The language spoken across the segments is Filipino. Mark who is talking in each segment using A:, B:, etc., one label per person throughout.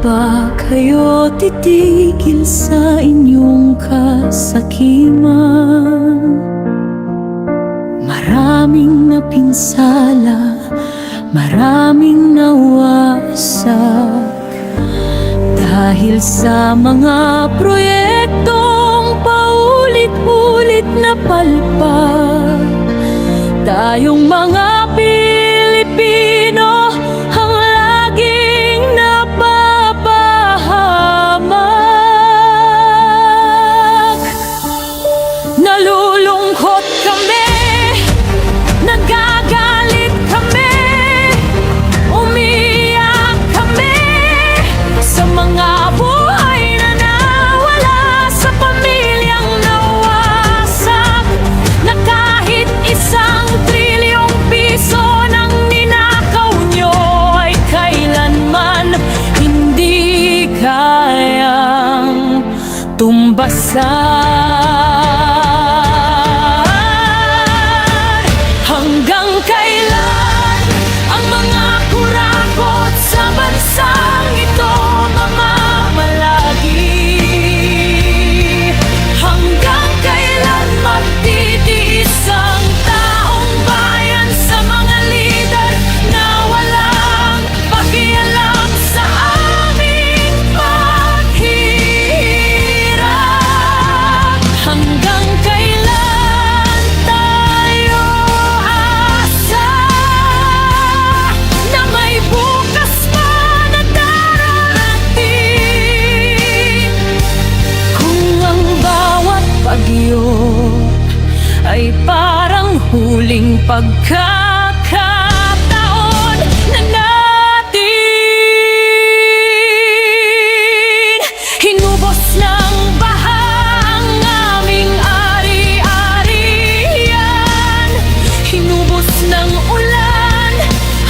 A: ba kayo titigil sa inyong kasakiman? Maraming napinsala, maraming nawasak dahil sa mga proyektong paulit-ulit na palpak. Tayong mga Pilipino ang laging napapahamak. Nalulungkot kami, nagagalit kami, umiyak kami sa mga buhay na nawala, sa pamilyang nawasak, na kahit isang trilyong piso nang ninakaw nyo ay kailanman hindi kayang tumbasan. Hanggang kailan ang mga kurakot sa bansang ito mamamalagi? Hanggang kailan magtitiis ang taong bayan sa mga lider na walang pakialam sa aming paghihirap? Hanggang kailan tayo asa na may bukas pa na darating? Kung ang bawat bagyo ay parang huling pagkakataon na natin, hinubos ng baha ang aming ari-arian, hinubos ng ulan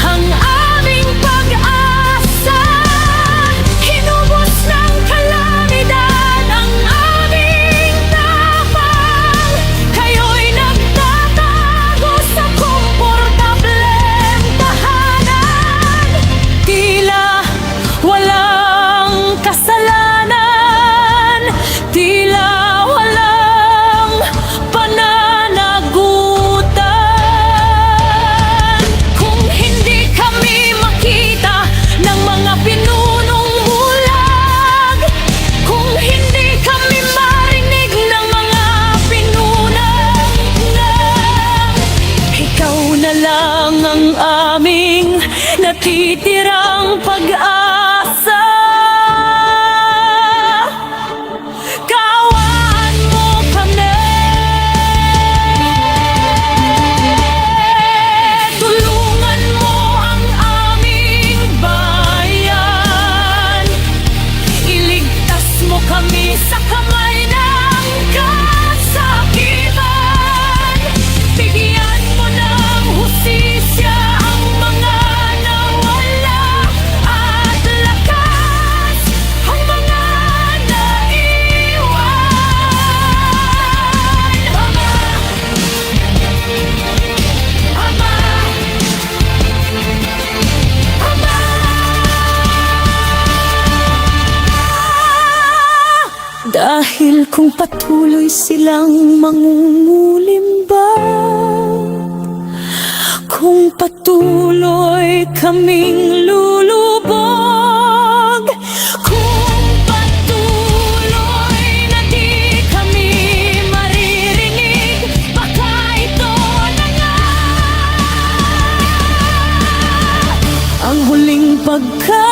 A: ang aming pag-asa, hinubos ng kalamidad ang aming tapang. Kayo'y nagtatago sa komportableng tahanan, tila walang kasalanan, tila walang pananagutan. Kung hindi kami makita ng mga pinunong bulag, kung hindi kami marinig ng mga pinunang, ikaw na lang ang aming natitirang pag-asa. Kaawaan mo kami, tulungan mo ang aming bayan, iligtas mo kami sa kamay ng kasakiman, bigyan mo ng hustisya ang mga nawala at lakas ang mga naiwan. Ama, Ama, dahil kung patuloy silang mangungulimba, kung patuloy kaming lulubog, kung patuloy na di kami maririnig, baka ito na nga ang huling pagka